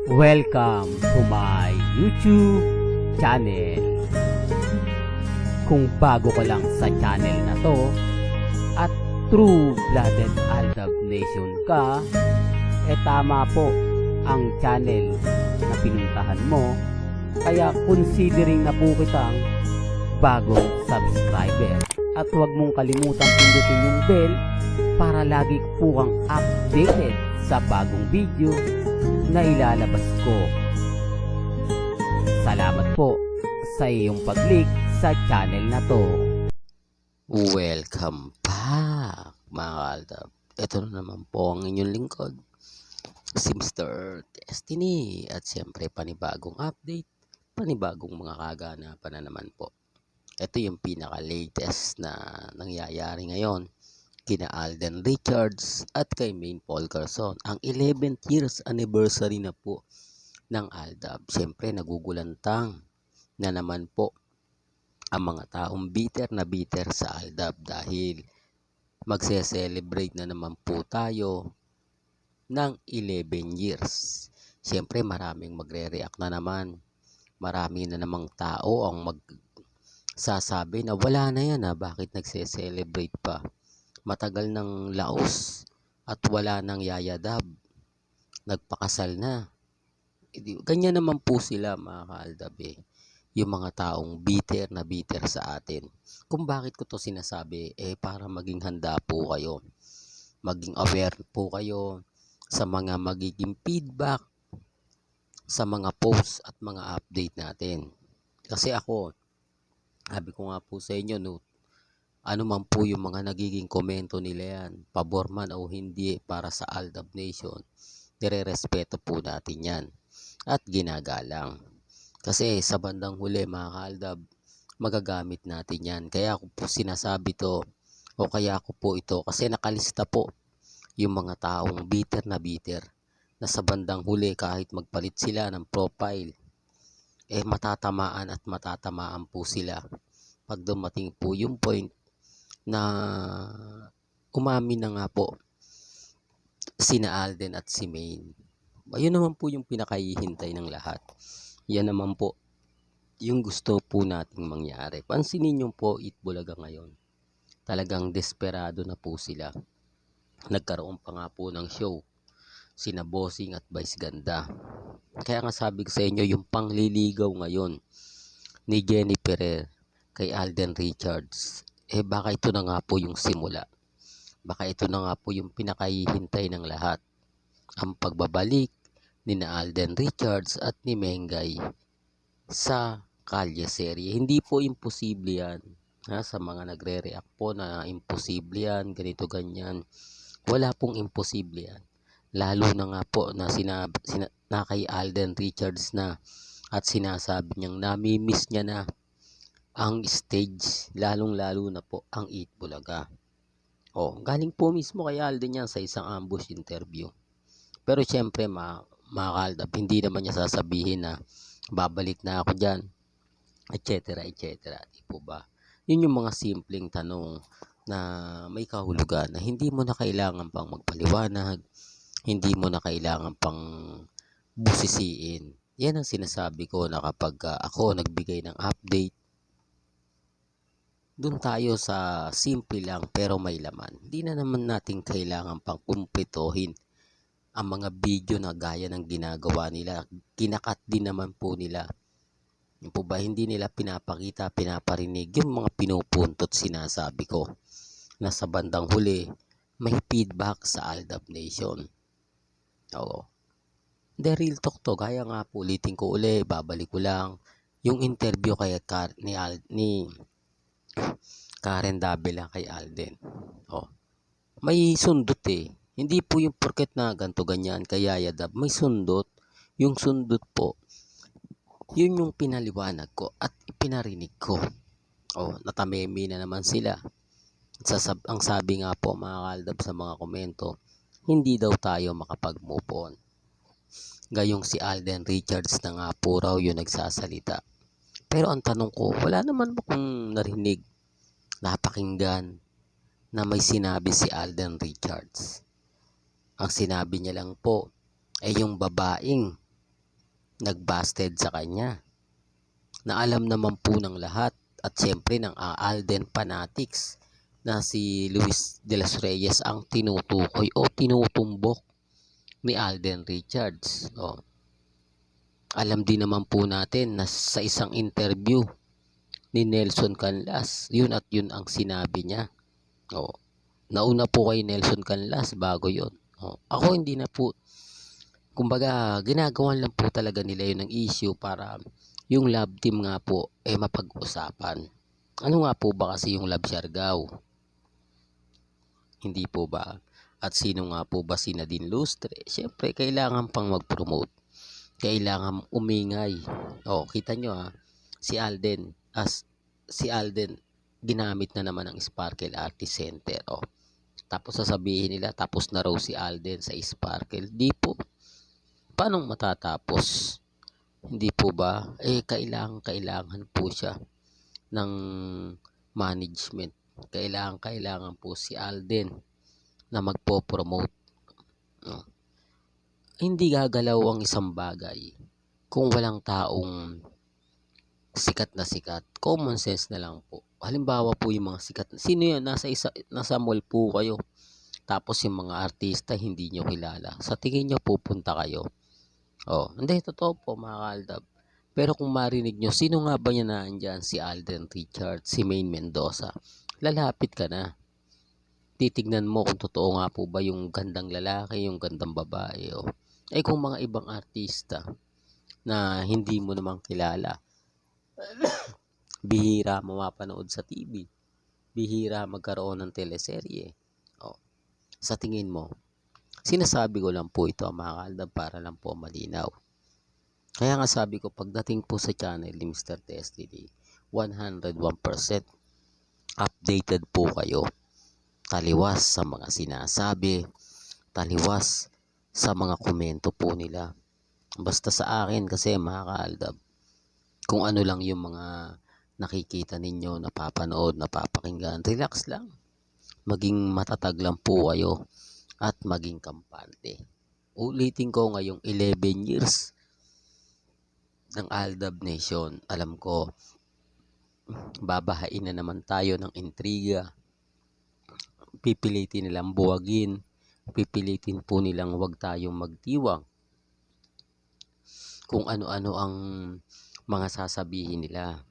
Welcome to my YouTube channel. Kung bago ka lang sa channel na to at true-blooded Aldab Nation ka, tama po ang channel na pinuntahan mo. Kaya considering na po kitang bagong subscriber. At huwag mong kalimutan pindutin yung bell para lagi po kang updated sa bagong video na ilalabas ko. Salamat po sa iyong pag-click sa channel na to. Welcome back mga Aldab. Ito na naman po ang inyong lingkod, si Mr. Destiny. At siyempre panibagong update, panibagong mga kaganapan na naman po. Ito yung pinaka-latest na nangyayari ngayon kina Alden Richards at kay Maine Paul Garson. Ang 11th years anniversary na po ng Aldab. Siyempre nagugulantang na naman po ang mga taong bitter na bitter sa Aldab dahil magse-celebrate na naman po tayo ng 11 years. Siyempre maraming magre-react na naman. Marami na namang tao ang sasabi na wala na yan bakit nagse-celebrate pa? Matagal ng laos at wala nang yayadab. Nagpakasal na. Ganyan naman po sila mga ka-Aldab yung mga taong bitter na bitter sa atin. Kung bakit ko to sinasabi, para maging handa po kayo. Maging aware po kayo sa mga magiging feedback sa mga posts at mga update natin. Kasi ako, sabi ko nga po sa inyo, ano man po yung mga nagiging komento nila yan, pabor man o hindi para sa Aldab Nation, nire-respeto po natin yan at ginagalang. Kasi sa bandang huli mga ka-Aldab, magagamit natin yan. Kaya ako po sinasabi to o kaya ako po ito kasi nakalista po yung mga taong bitter na sa bandang huli kahit magpalit sila ng profile, matatamaan at matatamaan po sila pag dumating po yung point na umamin na nga po sina Alden at si Maine. Ayun naman po yung pinakahihintay ng lahat. Yan naman po yung gusto po nating mangyari. Pansinin nyo po Itbulaga ngayon. Talagang desperado na po sila. Nagkaroon pa nga po ng show sina Bossing at Vice Ganda. Kaya nga sabi ko sa inyo, yung pangliligaw ngayon ni Jenny Ferrer kay Alden Richards, baka ito na nga po yung simula. Baka ito na nga po yung pinakahihintay ng lahat. Ang pagbabalik ni na Alden Richards at ni Mengay sa Kalye serye. Hindi po imposible yan. Sa mga nagre-react po na imposible yan, ganito ganyan. Wala pong imposible yan. Lalo na nga po na na kay Alden Richards na at sinasabi niyang nami-miss niya na ang stage, lalong-lalo na po ang Itbulaga. Galing po mismo kay Alden yan sa isang ambush interview. Pero syempre mga ka-Aldab, hindi naman niya sasabihin na babalik na ako dyan, etc. Di po ba? Yun yung mga simpleng tanong na may kahulugan na hindi mo na kailangan pang magpaliwanag, hindi mo na kailangan pang busisiin. Yan ang sinasabi ko na kapag ako nagbigay ng update, doon tayo sa simple lang pero may laman. Hindi na naman natin kailangan pang kumpletohin ang mga video na gaya ng ginagawa nila. Kinakat din naman po nila. Yung po ba hindi nila pinapakita, pinaparinig yung mga pinupuntot sinasabi ko na sa bandang huli may feedback sa Aldab Nation. The real talk to. Gaya nga po, ulitin ko uli, babalik ko lang yung interview kay ni Karen Davila kay Alden. May sundot Hindi po yung porket na ganto ganyan kaya yadab. May sundot. Yung sundot po, yun yung pinaliwanag ko at ipinarinig ko. Natamemi na naman sila. Ang sabi nga po mga ka-Aldab sa mga komento, hindi daw tayo makapag-move on. Gayong si Alden Richards na nga po raw yung nagsasalita. Pero ang tanong ko, wala naman akong narinig, napakinggan na may sinabi si Alden Richards. Ang sinabi niya lang po ay yung babaeng nagbasted sa kanya, na alam naman po ng lahat at siyempre ng Alden fanatics na si Luis de los Reyes ang tinutukoy o tinutumbok ni Alden Richards. Alam din naman po natin na sa isang interview ni Nelson Canlas, yun ang sinabi niya. Nauna po kay Nelson Canlas bago yun. Ako hindi na po, kumbaga ginagawan lang po talaga nila yun ng issue para yung love team nga po mapag-usapan. Ano nga po ba kasi yung Love Siargao? Hindi po ba? At sino nga po ba si Nadine Lustre? Siyempre kailangan pang mag-promote, kailangan umingay. Kita nyo si Alden ginamit na naman ang Sparkle Artist Center. Tapos sasabihin nila tapos na raw si Alden sa Sparkle. Di po. Paano matatapos? Hindi po ba? Kailangan po siya ng management. Kailangan po si Alden na magpo-promote. Hindi gagalaw ang isang bagay kung walang taong sikat na sikat. Common sense na lang po. Halimbawa po yung mga sikat. Sino yan? Nasa mall po kayo. Tapos yung mga artista hindi nyo kilala. Sa tingin nyo pupunta kayo. Hindi, totoo po mga kaaldab. Pero kung marinig nyo, sino nga ba niya naandyan? Si Alden Richards, si Maine Mendoza. Lalapit ka na. Titignan mo kung totoo nga po ba yung gandang lalaki, yung gandang babae. Kung mga ibang artista na hindi mo namang kilala, bihira mapapanood sa TV, bihira magkaroon ng teleserye. Sa tingin mo, sinasabi ko lang po ito mga kaaldab para lang po malinaw. Kaya nga sabi ko, pagdating po sa channel ni Mr. Destiny, 101% updated po kayo. Taliwas sa mga sinasabi, taliwas sa mga komento po nila. Basta sa akin kasi mga kaaldab, kung ano lang yung mga nakikita ninyo, napapanood, napapakinggan, relax lang. Maging matatag lang po kayo at maging kampante. Ulitin ko, ngayong 11 years ng Aldab Nation, alam ko babahain na naman tayo ng intriga. Pipilitin nilang buwagin, pipilitin po nilang wag tayong magtiwang kung ano-ano ang mga sasabihin nila.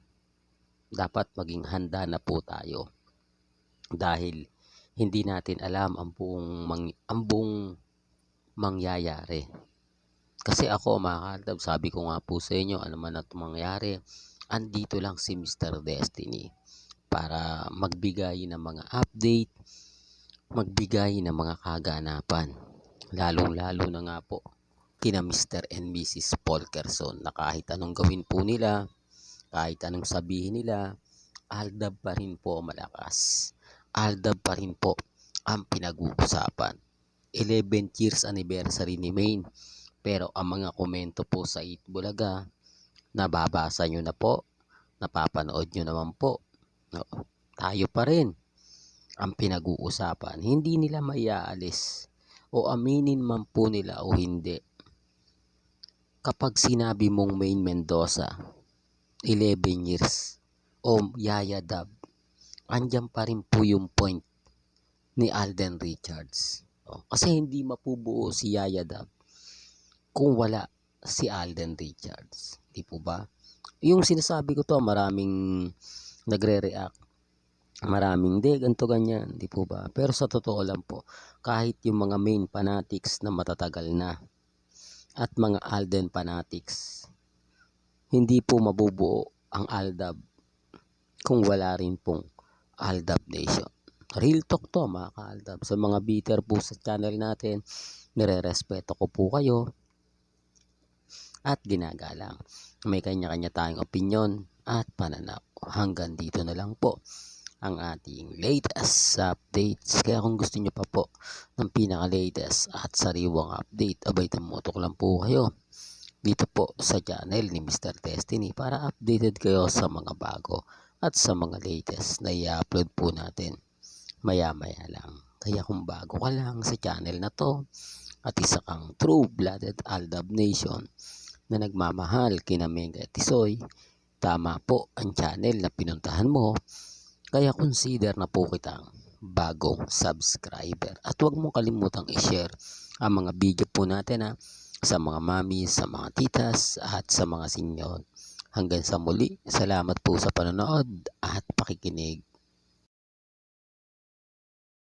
Dapat maging handa na po tayo dahil hindi natin alam ang buong mangyayari. Kasi ako mga kaaldab, sabi ko nga po sa inyo, ano man at mangyari, andito lang si Mr. Destiny para magbigay ng mga update, magbigay ng mga kaganapan. Lalong-lalo na nga po kina Mr. and Mrs. Polkerson na kahit anong gawin po nila, kahit anong sabihin nila, Aldab pa rin po malakas. Aldab pa rin po ang pinag-uusapan. 11 years anniversary ni Maine. Pero ang mga komento po sa Itbulaga, nababasa nyo na po, napapanood nyo naman po. Tayo pa rin ang pinag-uusapan. Hindi nila maiaalis o aminin man po nila o hindi. Kapag sinabi mong Maine Mendoza, 11 years o Yaya Dab, andyan pa rin po yung point ni Alden Richards. Kasi hindi mapubuo si Yaya Dab kung wala si Alden Richards. Di po ba? Yung sinasabi ko to, maraming nagre-react. Maraming ganito ganyan. Di po ba? Pero sa totoo lang po, kahit yung mga Maine fanatics na matatagal na at mga Alden fanatics, hindi po mabubuo ang Aldab kung wala rin pong Aldab Nation. Real talk to mga ka-Aldab. Sa mga bitter po sa channel natin, nire-respeto ko po kayo at ginagalang. May kanya-kanya tayong opinion at pananaw. Hanggang dito na lang po ang ating latest updates. Kaya kung gusto nyo pa po ng pinaka-latest at sariwang update, abay tumutok lang po kayo dito po sa channel ni Mr. Destiny para updated kayo sa mga bago at sa mga latest na i-upload po natin maya-maya lang. Kaya kung bago ka lang sa channel na to at isa kang true-blooded Aldab Nation, na nagmamahal kina Mega at Tisoy, tama po ang channel na pinuntahan mo. Kaya consider na po kitang bagong subscriber. At huwag mong kalimutang i-share ang mga video po natin sa mga mami, sa mga titas at sa mga sinyon. Hanggang sa muli, salamat po sa panonood at pakikinig.